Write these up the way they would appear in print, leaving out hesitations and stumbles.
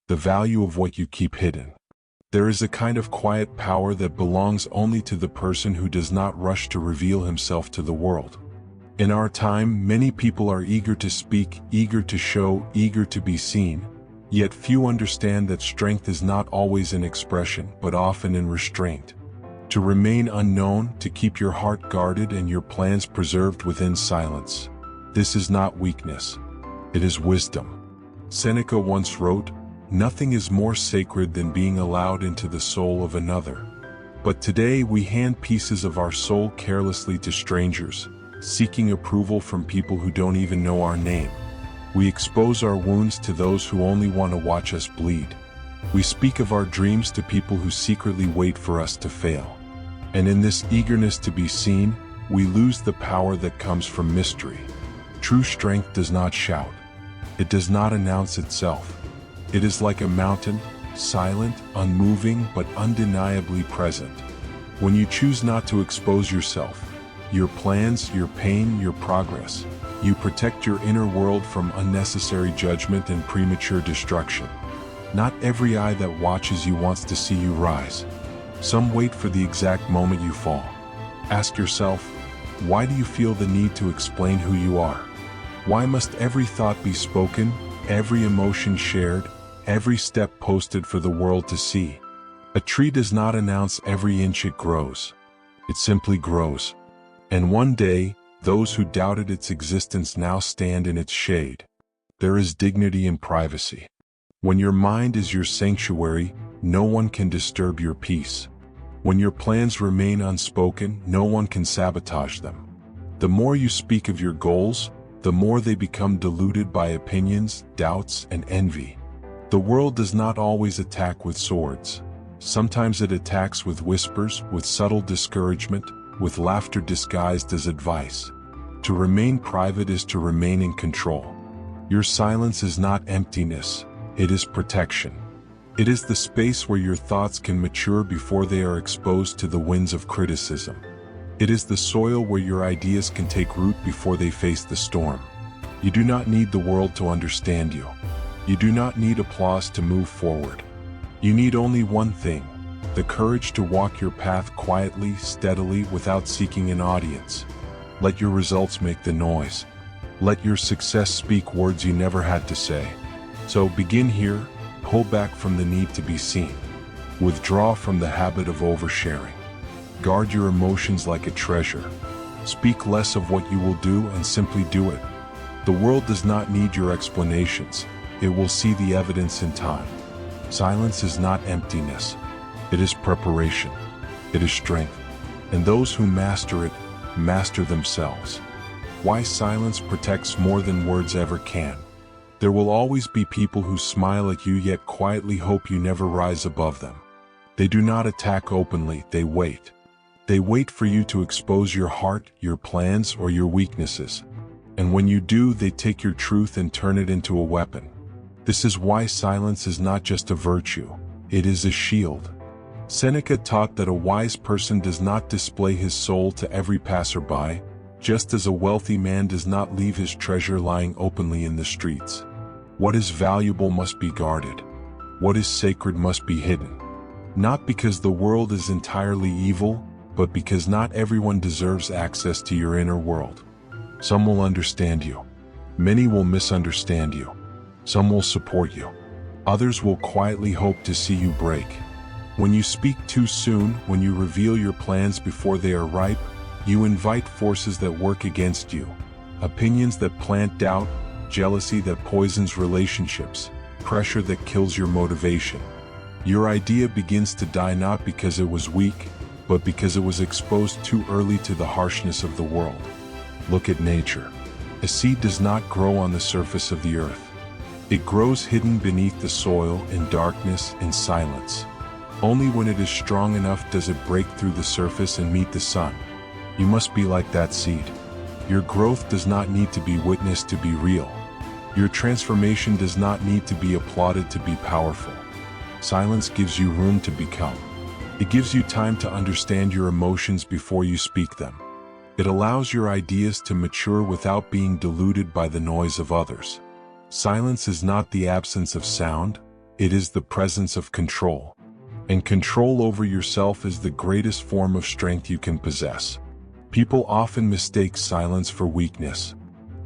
the value of what you keep hidden. There is a kind of quiet power that belongs only to the person who does not rush to reveal himself to the world. In our time, many people are eager to speak, eager to show, eager to be seen, yet few understand that strength is not always in expression, but often in restraint. To remain unknown, to keep your heart guarded and your plans preserved within silence. This is not weakness. It is wisdom. Seneca once wrote, "Nothing is more sacred than being allowed into the soul of another." But today we hand pieces of our soul carelessly to strangers, seeking approval from people who don't even know our name. We expose our wounds to those who only want to watch us bleed. We speak of our dreams to people who secretly wait for us to fail. And in this eagerness to be seen, we lose the power that comes from mystery. True strength does not shout. It does not announce itself. It is like a mountain, silent, unmoving, but undeniably present. When you choose not to expose yourself, your plans, your pain, your progress, you protect your inner world from unnecessary judgment and premature destruction. Not every eye that watches you wants to see you rise. Some wait for the exact moment you fall. Ask yourself, why do you feel the need to explain who you are? Why must every thought be spoken, every emotion shared, every step posted for the world to see? A tree does not announce every inch it grows. It simply grows. And one day, those who doubted its existence now stand in its shade. There is dignity in privacy. When your mind is your sanctuary, no one can disturb your peace. When your plans remain unspoken, no one can sabotage them. The more you speak of your goals, the more they become diluted by opinions, doubts, and envy. The world does not always attack with swords. Sometimes it attacks with whispers, with subtle discouragement, with laughter disguised as advice. To remain private is to remain in control. Your silence is not emptiness, it is protection. It is the space where your thoughts can mature before they are exposed to the winds of criticism. It is the soil where your ideas can take root before they face the storm. You do not need the world to understand you. You do not need applause to move forward. You need only one thing: the courage to walk your path quietly, steadily, without seeking an audience. Let your results make the noise. Let your success speak words you never had to say. So begin here, pull back from the need to be seen. Withdraw from the habit of oversharing. Guard your emotions like a treasure. Speak less of what you will do and simply do it. The world does not need your explanations. It will see the evidence in time. Silence is not emptiness. It is preparation. It is strength. And those who master it, master themselves. Why silence protects more than words ever can. There will always be people who smile at you yet quietly hope you never rise above them. They do not attack openly, they wait. They wait for you to expose your heart, your plans, or your weaknesses. And when you do, they take your truth and turn it into a weapon. This is why silence is not just a virtue, it is a shield. Seneca taught that a wise person does not display his soul to every passerby, just as a wealthy man does not leave his treasure lying openly in the streets. What is valuable must be guarded. What is sacred must be hidden. Not because the world is entirely evil, but because not everyone deserves access to your inner world. Some will understand you. Many will misunderstand you. Some will support you. Others will quietly hope to see you break. When you speak too soon, when you reveal your plans before they are ripe, you invite forces that work against you. Opinions that plant doubt, jealousy that poisons relationships, pressure that kills your motivation. Your idea begins to die not because it was weak, but because it was exposed too early to the harshness of the world. Look at nature. A seed does not grow on the surface of the earth. It grows hidden beneath the soil, in darkness, in silence. Only when it is strong enough does it break through the surface and meet the sun. You must be like that seed. Your growth does not need to be witnessed to be real. Your transformation does not need to be applauded to be powerful. Silence gives you room to become. It gives you time to understand your emotions before you speak them. It allows your ideas to mature without being diluted by the noise of others. Silence is not the absence of sound, it is the presence of control. And control over yourself is the greatest form of strength you can possess. People often mistake silence for weakness.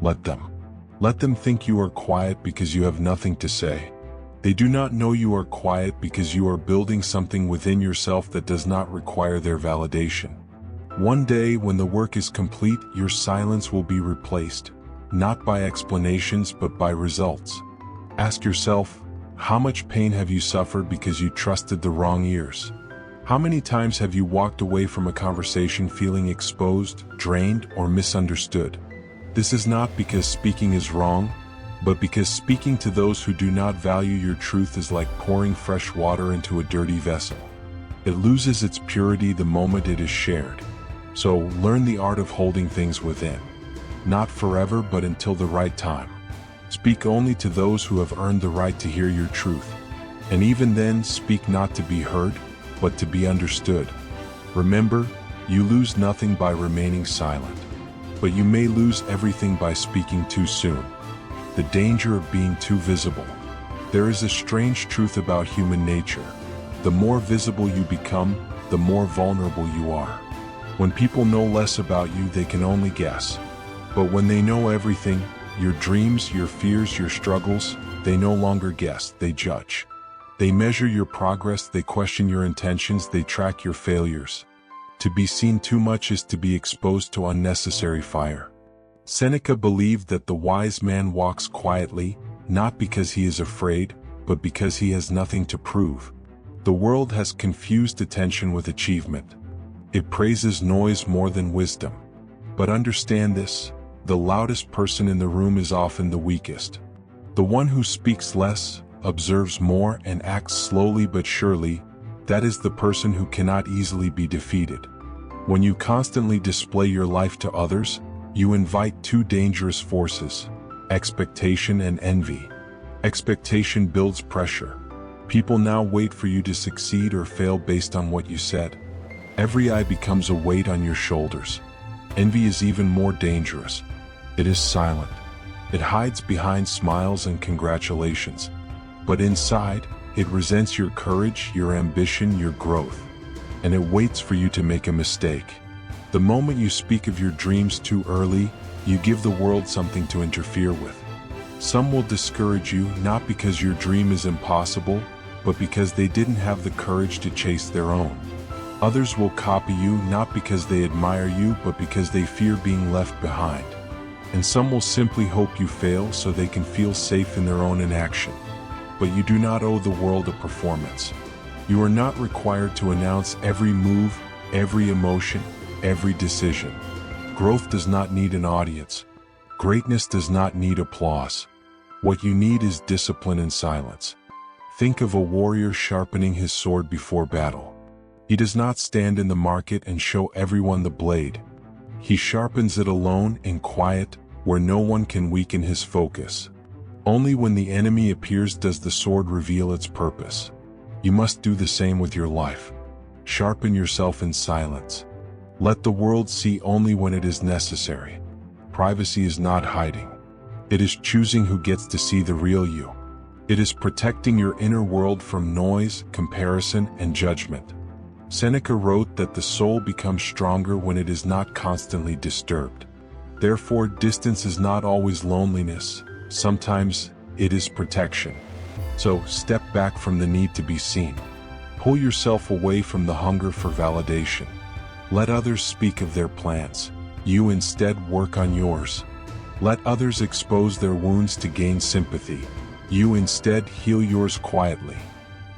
Let them. Let them think you are quiet because you have nothing to say. They do not know you are quiet because you are building something within yourself that does not require their validation. One day, when the work is complete, your silence will be replaced, not by explanations but by results. Ask yourself, how much pain have you suffered because you trusted the wrong ears? How many times have you walked away from a conversation feeling exposed, drained, or misunderstood? This is not because speaking is wrong, but because speaking to those who do not value your truth is like pouring fresh water into a dirty vessel. It loses its purity the moment it is shared. So learn the art of holding things within. Not forever, but until the right time. Speak only to those who have earned the right to hear your truth. And even then, speak not to be heard, but to be understood. Remember, you lose nothing by remaining silent, but you may lose everything by speaking too soon. The danger of being too visible. There is a strange truth about human nature. The more visible you become, the more vulnerable you are. When people know less about you, they can only guess. But when they know everything, your dreams, your fears, your struggles, they no longer guess, they judge. They measure your progress, they question your intentions, they track your failures. To be seen too much is to be exposed to unnecessary fire. Seneca believed that the wise man walks quietly, not because he is afraid, but because he has nothing to prove. The world has confused attention with achievement. It praises noise more than wisdom. But understand this, the loudest person in the room is often the weakest. The one who speaks less, observes more, and acts slowly but surely, that is the person who cannot easily be defeated. When you constantly display your life to others, you invite two dangerous forces, expectation and envy. Expectation builds pressure. People now wait for you to succeed or fail based on what you said. Every eye becomes a weight on your shoulders. Envy is even more dangerous. It is silent. It hides behind smiles and congratulations. But inside, it resents your courage, your ambition, your growth. And it waits for you to make a mistake. The moment you speak of your dreams too early, you give the world something to interfere with. Some will discourage you not because your dream is impossible, but because they didn't have the courage to chase their own. Others will copy you not because they admire you, but because they fear being left behind. And some will simply hope you fail so they can feel safe in their own inaction. But you do not owe the world a performance. You are not required to announce every move, every emotion, every decision. Growth does not need an audience. Greatness does not need applause. What you need is discipline and silence. Think of a warrior sharpening his sword before battle. He does not stand in the market and show everyone the blade. He sharpens it alone in quiet, where no one can weaken his focus. Only when the enemy appears does the sword reveal its purpose. You must do the same with your life. Sharpen yourself in silence. Let the world see only when it is necessary. Privacy is not hiding. It is choosing who gets to see the real you. It is protecting your inner world from noise, comparison, and judgment. Seneca wrote that the soul becomes stronger when it is not constantly disturbed. Therefore, distance is not always loneliness. Sometimes it is protection. So, step back from the need to be seen. Pull yourself away from the hunger for validation. Let others speak of their plans. You instead work on yours. Let others expose their wounds to gain sympathy. You instead heal yours quietly.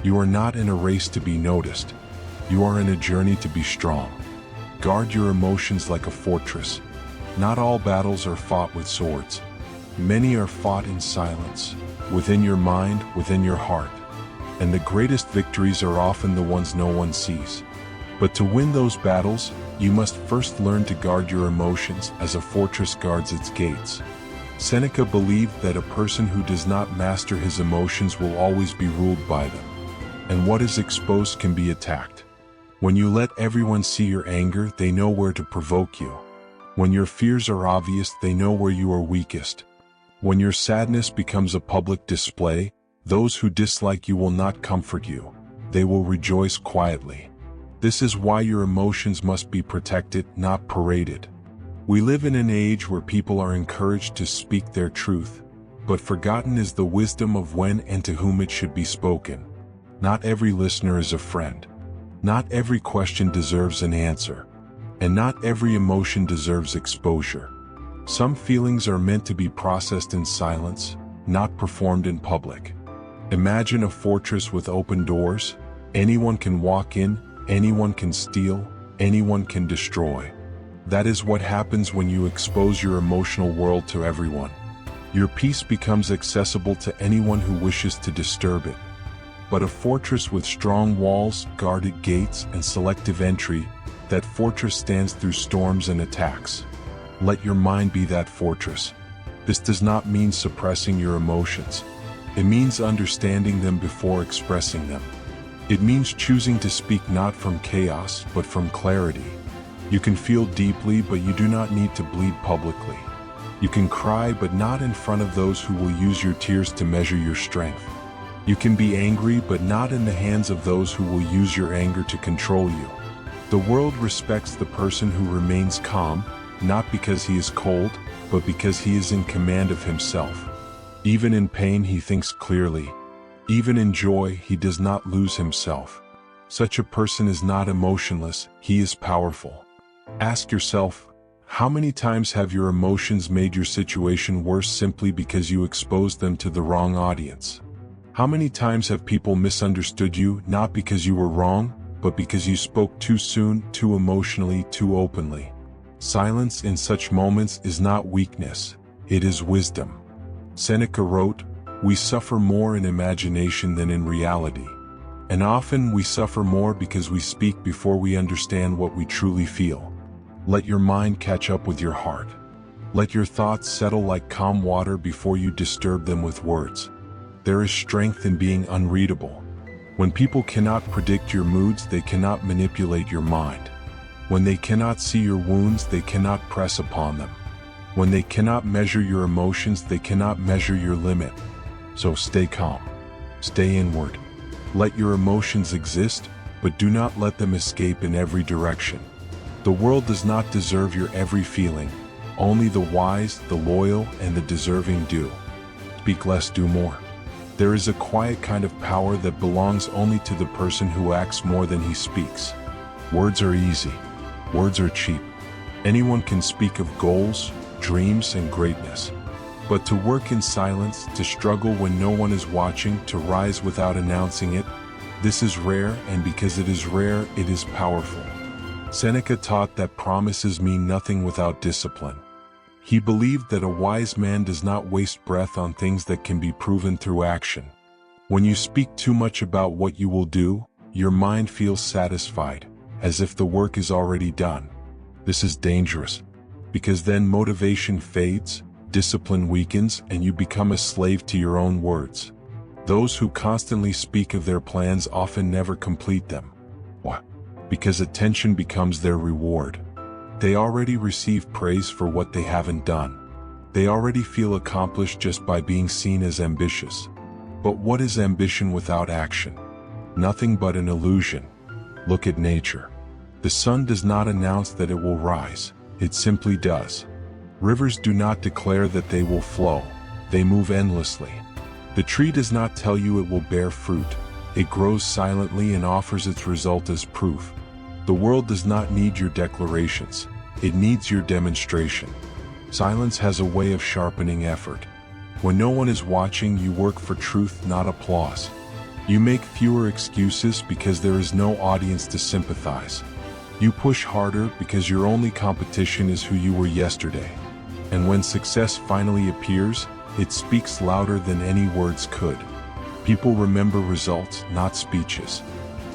You are not in a race to be noticed. You are in a journey to be strong. Guard your emotions like a fortress. Not all battles are fought with swords. Many are fought in silence, within your mind, within your heart. And the greatest victories are often the ones no one sees. But to win those battles, you must first learn to guard your emotions as a fortress guards its gates. Seneca believed that a person who does not master his emotions will always be ruled by them. And what is exposed can be attacked. When you let everyone see your anger, they know where to provoke you. When your fears are obvious, they know where you are weakest. When your sadness becomes a public display, Those who dislike you will not comfort you. They will rejoice quietly. This is why your emotions must be protected, not paraded. We live in an age where people are encouraged to speak their truth, but forgotten is the wisdom of when and to whom it should be spoken. Not every listener is a friend. Not every question deserves an answer. And not every emotion deserves exposure. Some feelings are meant to be processed in silence, not performed in public. Imagine a fortress with open doors. Anyone can walk in, anyone can steal, anyone can destroy. That is what happens when you expose your emotional world to everyone. Your peace becomes accessible to anyone who wishes to disturb it. But a fortress with strong walls, guarded gates, and selective entry, that fortress stands through storms and attacks. Let your mind be that fortress. This does not mean suppressing your emotions. It means understanding them before expressing them. It means choosing to speak not from chaos, but from clarity. You can feel deeply, but you do not need to bleed publicly. You can cry, but not in front of those who will use your tears to measure your strength. You can be angry, but not in the hands of those who will use your anger to control you. The world respects the person who remains calm, not because he is cold, but because he is in command of himself. Even in pain, he thinks clearly. Even in joy, he does not lose himself. Such a person is not emotionless, he is powerful. Ask yourself, how many times have your emotions made your situation worse simply because you exposed them to the wrong audience? How many times have people misunderstood you, not because you were wrong, but because you spoke too soon, too emotionally, too openly? Silence in such moments is not weakness, it is wisdom. Seneca wrote, "We suffer more in imagination than in reality." And often we suffer more because we speak before we understand what we truly feel. Let your mind catch up with your heart. Let your thoughts settle like calm water before you disturb them with words. There is strength in being unreadable. When people cannot predict your moods, they cannot manipulate your mind. When they cannot see your wounds, they cannot press upon them. When they cannot measure your emotions, they cannot measure your limit. So stay calm. Stay inward. Let your emotions exist, but do not let them escape in every direction. The world does not deserve your every feeling. Only the wise, the loyal, and the deserving do. Speak less, do more. There is a quiet kind of power that belongs only to the person who acts more than he speaks. Words are easy. Words are cheap. Anyone can speak of goals, dreams, and greatness. But to work in silence, to struggle when no one is watching, to rise without announcing it, this is rare, and because it is rare, it is powerful. Seneca taught that promises mean nothing without discipline. He believed that a wise man does not waste breath on things that can be proven through action. When you speak too much about what you will do, your mind feels satisfied, as if the work is already done. This is dangerous, because then motivation fades, discipline weakens, and you become a slave to your own words. Those who constantly speak of their plans often never complete them. Why? Because attention becomes their reward. They already receive praise for what they haven't done. They already feel accomplished just by being seen as ambitious. But what is ambition without action? Nothing but an illusion. Look at nature. The sun does not announce that it will rise, it simply does. Rivers do not declare that they will flow, they move endlessly. The tree does not tell you it will bear fruit, it grows silently and offers its result as proof. The world does not need your declarations, it needs your demonstration. Silence has a way of sharpening effort. When no one is watching, you work for truth, not applause. You make fewer excuses because there is no audience to sympathize. You push harder because your only competition is who you were yesterday. And when success finally appears, it speaks louder than any words could. People remember results, not speeches.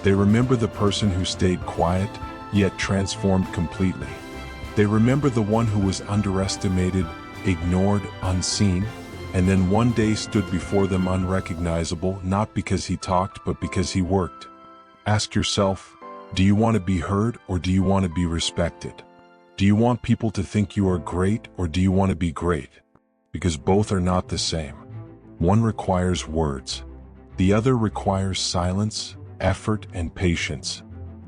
They remember the person who stayed quiet, yet transformed completely. They remember the one who was underestimated, ignored, unseen, and then one day stood before them unrecognizable, not because he talked, but because he worked. Ask yourself, do you want to be heard or do you want to be respected? Do you want people to think you are great or do you want to be great? Because both are not the same. One requires words, The other requires silence, effort, and patience.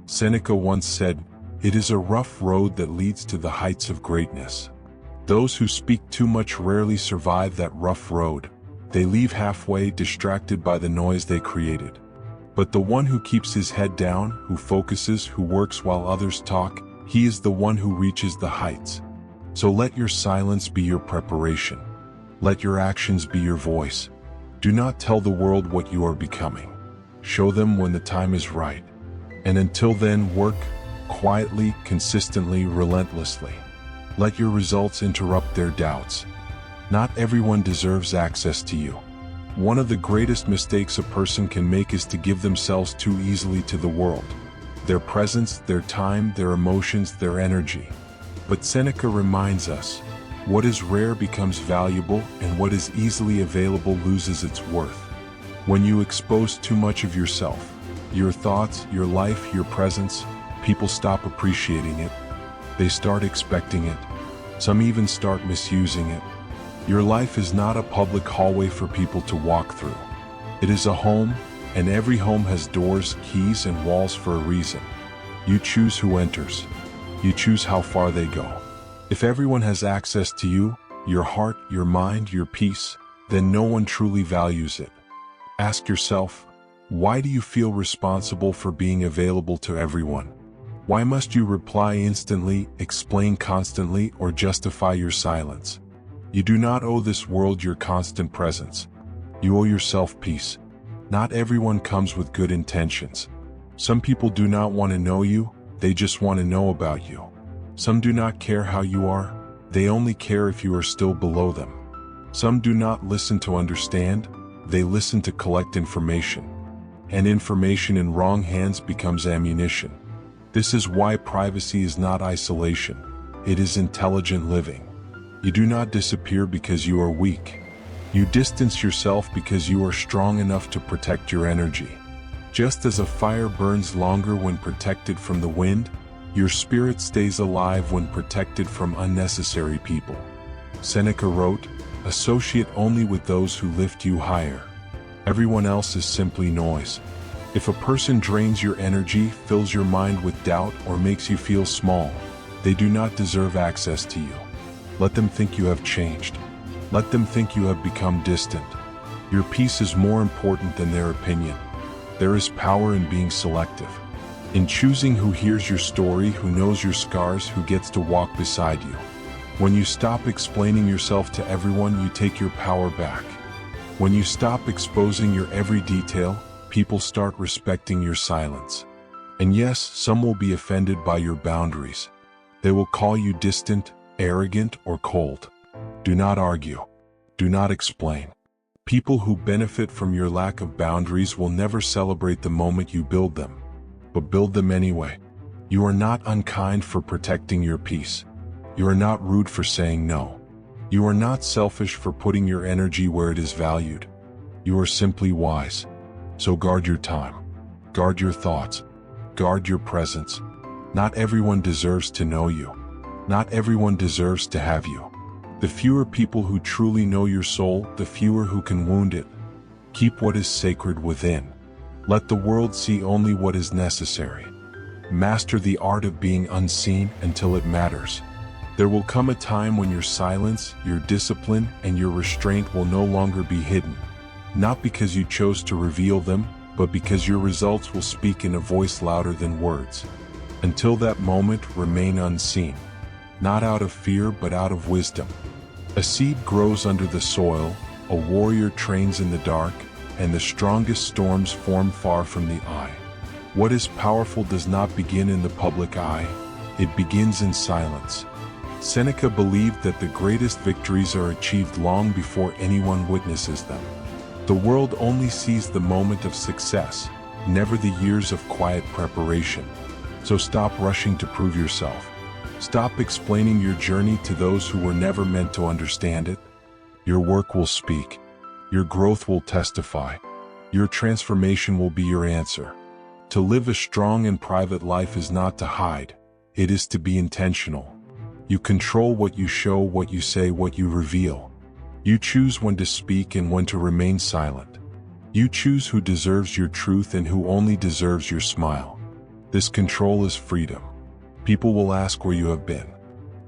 Seneca once said, "It is a rough road that leads to the heights of greatness." Those who speak too much rarely survive that rough road. They leave halfway, distracted by the noise they created. But the one who keeps his head down, who focuses, who works while others talk, he is the one who reaches the heights. So let your silence be your preparation. Let your actions be your voice. Do not tell the world what you are becoming. Show them when the time is right. And until then, work quietly, consistently, relentlessly. Let your results interrupt their doubts. Not everyone deserves access to you. One of the greatest mistakes a person can make is to give themselves too easily to the world. Their presence, their time, their emotions, their energy. But Seneca reminds us, what is rare becomes valuable, and what is easily available loses its worth. When you expose too much of yourself, your thoughts, your life, your presence, people stop appreciating it. They start expecting it. Some even start misusing it. Your life is not a public hallway for people to walk through. It is a home, and every home has doors, keys, and walls for a reason. You choose who enters. You choose how far they go. If everyone has access to you, your heart, your mind, your peace, then no one truly values it. Ask yourself, why do you feel responsible for being available to everyone? Why must you reply instantly, explain constantly, or justify your silence? You do not owe this world your constant presence. You owe yourself peace. Not everyone comes with good intentions. Some people do not want to know you, they just want to know about you. Some do not care how you are, they only care if you are still below them. Some do not listen to understand, they listen to collect information. And information in wrong hands becomes ammunition. This is why privacy is not isolation. It is intelligent living. You do not disappear because you are weak. You distance yourself because you are strong enough to protect your energy. Just as a fire burns longer when protected from the wind, your spirit stays alive when protected from unnecessary people. Seneca wrote, "Associate only with those who lift you higher. Everyone else is simply noise." If a person drains your energy, fills your mind with doubt, or makes you feel small, they do not deserve access to you. Let them think you have changed. Let them think you have become distant. Your peace is more important than their opinion. There is power in being selective. In choosing who hears your story, who knows your scars, who gets to walk beside you. When you stop explaining yourself to everyone, you take your power back. When you stop exposing your every detail, people start respecting your silence. And yes, some will be offended by your boundaries. They will call you distant, arrogant, or cold. Do not argue. Do not explain. People who benefit from your lack of boundaries will never celebrate the moment you build them. But build them anyway. You are not unkind for protecting your peace. You are not rude for saying no. You are not selfish for putting your energy where it is valued. You are simply wise. So guard your time. Guard your thoughts. Guard your presence. Not everyone deserves to know you. Not everyone deserves to have you. The fewer people who truly know your soul, the fewer who can wound it. Keep what is sacred within. Let the world see only what is necessary. Master the art of being unseen until it matters. There will come a time when your silence, your discipline, and your restraint will no longer be hidden. Not because you chose to reveal them, but because your results will speak in a voice louder than words. Until that moment, remain unseen. Not out of fear, but out of wisdom. A seed grows under the soil, a warrior trains in the dark, and the strongest storms form far from the eye. What is powerful does not begin in the public eye, it begins in silence. Seneca believed that the greatest victories are achieved long before anyone witnesses them. The world only sees the moment of success, never the years of quiet preparation. So stop rushing to prove yourself. Stop explaining your journey to those who were never meant to understand it. Your work will speak. Your growth will testify. Your transformation will be your answer. To live a strong and private life is not to hide. It is to be intentional. You control what you show, what you say, what you reveal. You choose when to speak and when to remain silent. You choose who deserves your truth and who only deserves your smile. This control is freedom. People will ask where you have been.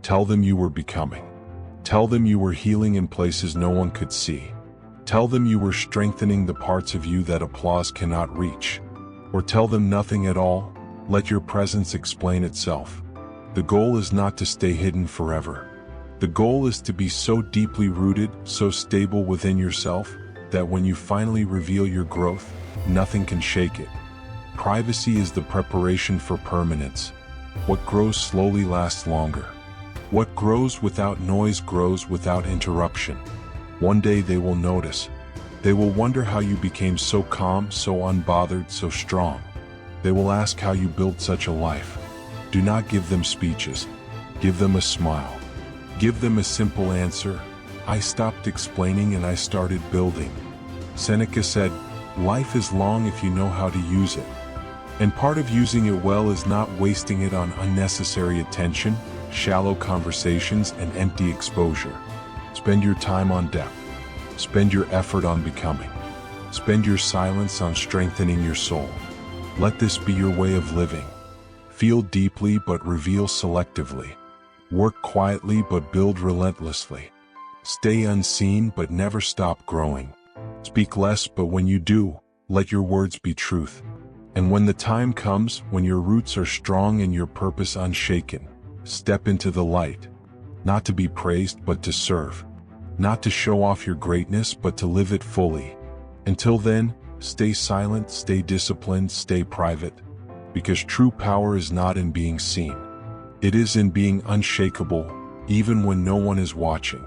Tell them you were becoming. Tell them you were healing in places no one could see. Tell them you were strengthening the parts of you that applause cannot reach. Or tell them nothing at all. Let your presence explain itself. The goal is not to stay hidden forever. The goal is to be so deeply rooted, so stable within yourself, that when you finally reveal your growth, nothing can shake it. Privacy is the preparation for permanence. What grows slowly lasts longer. What grows without noise grows without interruption. One day they will notice. They will wonder how you became so calm, so unbothered, so strong. They will ask how you built such a life. Do not give them speeches. Give them a smile. Give them a simple answer. I stopped explaining and I started building. Seneca said, life is long if you know how to use it. And part of using it well is not wasting it on unnecessary attention, shallow conversations, and empty exposure. Spend your time on depth. Spend your effort on becoming. Spend your silence on strengthening your soul. Let this be your way of living. Feel deeply but reveal selectively. Work quietly but build relentlessly. Stay unseen but never stop growing. Speak less, but when you do, let your words be truth. And when the time comes, when your roots are strong and your purpose unshaken, step into the light. Not to be praised, but to serve. Not to show off your greatness, but to live it fully. Until then, stay silent, stay disciplined, stay private. Because true power is not in being seen. It is in being unshakable, even when no one is watching.